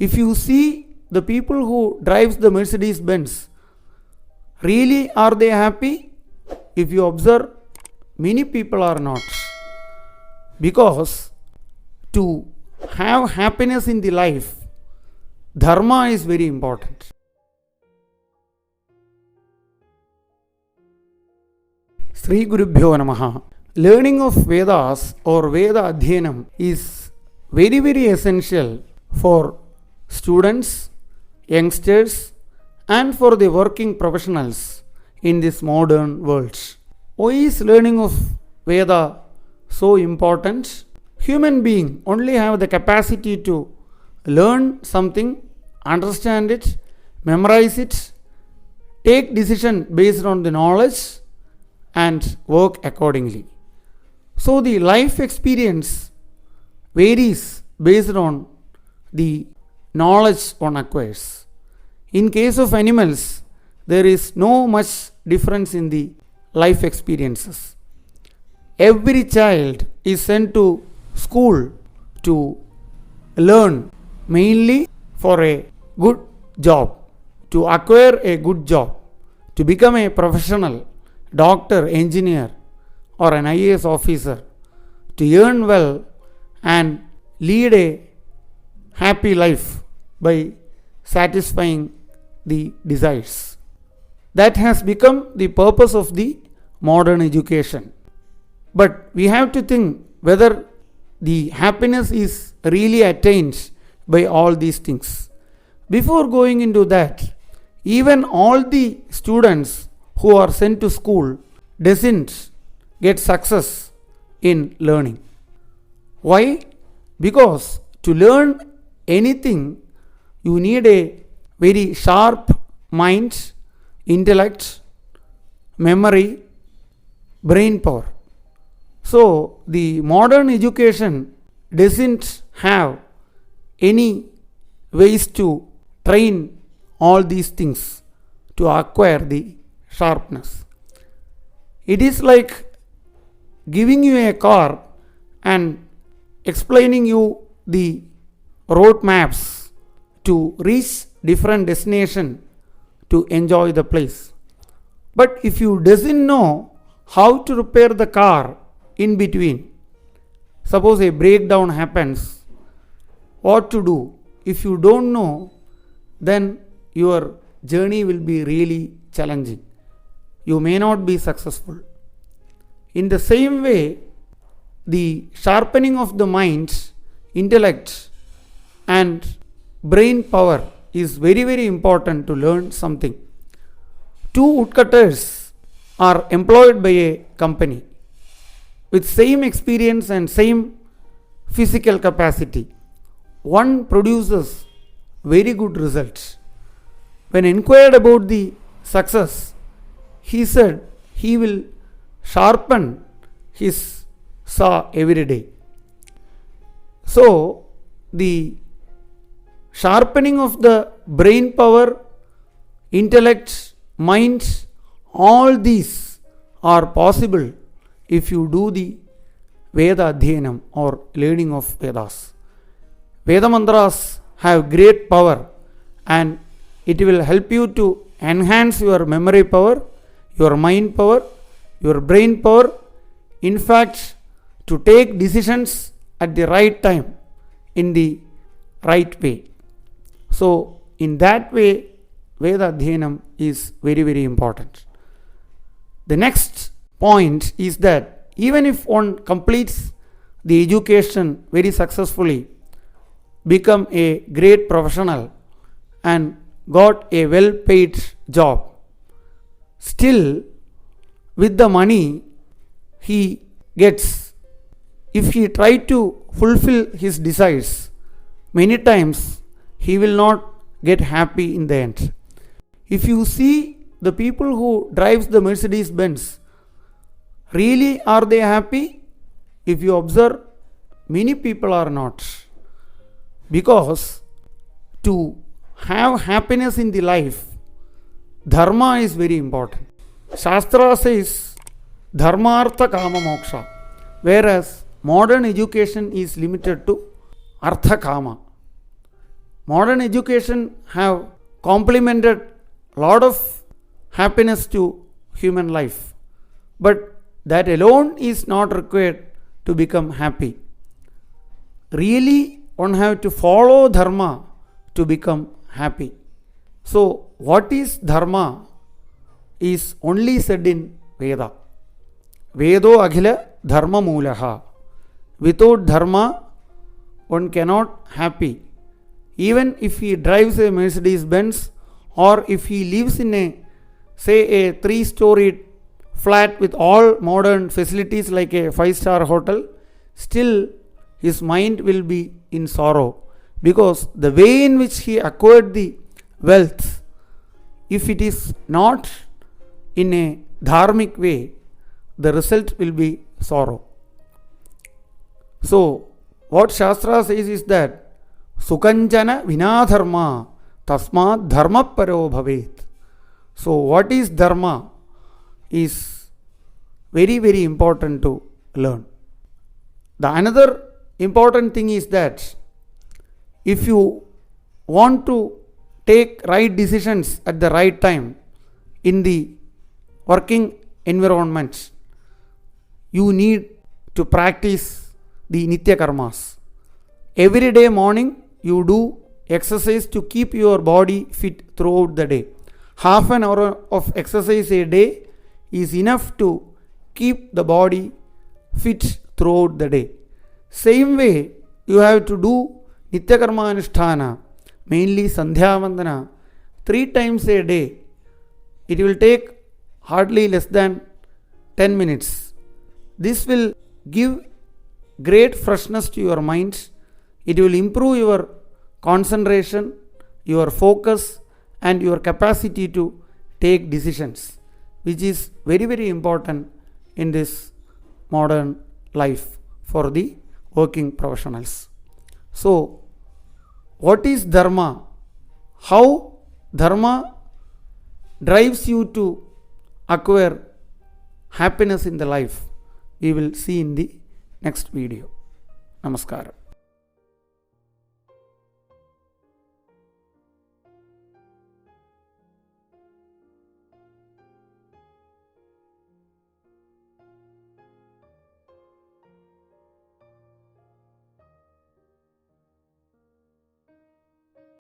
If you see the people who drives the Mercedes Benz, really are they happy? If you observe, many people are not. Because to have happiness in the life, dharma is very important. Sri Gurubhyo Namaha. Learning of Vedas or Veda Adhyanam is very, very essential for students, youngsters, and for the working professionals in this modern world. Why is learning of Veda so important? Human beings only have the capacity to learn something, understand it, memorize it, take decision based on the knowledge, and work accordingly. So the life experience varies based on the knowledge one acquires. In case of animals, there is no much difference in the life experiences. Every child is sent to school to learn mainly for a good job, to acquire a good job, to become a professional, doctor, engineer, or an IAS officer, to earn well and lead a happy life by satisfying the desires. That has become the purpose of the modern education. But we have to think whether the happiness is really attained by all these things. Before going into that, even all the students who are sent to school doesn't get success in learning. Why? Because to learn anything, you need a very sharp mind, intellect, memory, brain power. So the modern education doesn't have any ways to train all these things to acquire the sharpness. It is like giving you a car and explaining you the road maps to reach different destination to enjoy the place. But if you doesn't know how to repair the car in between, suppose a breakdown happens, what to do? If you don't know, then your journey will be really challenging. You may not be successful. In the same way, the sharpening of the mind, intellect, and brain power is very, very important to learn something. Two woodcutters are employed by a company with same experience and same physical capacity. One produces very good results. When inquired about the success, he said he will sharpen his saw every day. So, the sharpening of the brain power, intellect, mind, all these are possible if you do the Veda Adhyanam or learning of Vedas. Veda mantras have great power and it will help you to enhance your memory power, your mind power, your brain power, in fact, to take decisions at the right time in the right way. So, in that way, Veda Adhyanam is very, very important. The next point is that even if one completes the education very successfully, become a great professional and got a well-paid job, still with the money he gets, if he try to fulfill his desires, many times he will not get happy in the end. If you see the people who drives the Mercedes Benz, really are they happy? If you observe, many people are not. Because to have happiness in the life, dharma is very important. Shastra says dharma, artha, kama, moksha, whereas modern education is limited to artha, kama. modern education have complemented a lot of happiness to human life, but that alone is not required to become happy. Really, one have to follow dharma to become happy. So, what is dharma is only said in Veda. Vedo akhila dharma moolaha. Without dharma, one cannot happy. Even if he drives a Mercedes Benz, or if he lives in a 3-storied flat with all modern facilities like a 5-star hotel, still his mind will be in sorrow, because the way in which he acquired the wealth, if it is not in a dharmic way, the result will be sorrow. So, what Shastra says is that Sukanjana vinadharma tasmat dharma paro bhavet. So, what is dharma is very, very important to learn. The another important thing is that if you want to take right decisions at the right time in the working environment, you need to practice the Nitya Karmas. Every day morning you do exercise to keep your body fit throughout the day. Half an hour of exercise a day is enough to keep the body fit throughout the day. Same way, you have to do Nitya Karma Anusthana, mainly Sandhya Vandana, 3 times a day. It will take hardly less than 10 minutes. This will give great freshness to your mind. It will improve your concentration, your focus, and your capacity to take decisions, which is very, very important in this modern life for the working professionals. So, what is dharma? How dharma drives you to acquire happiness in the life? We will see in the next video. Namaskaram.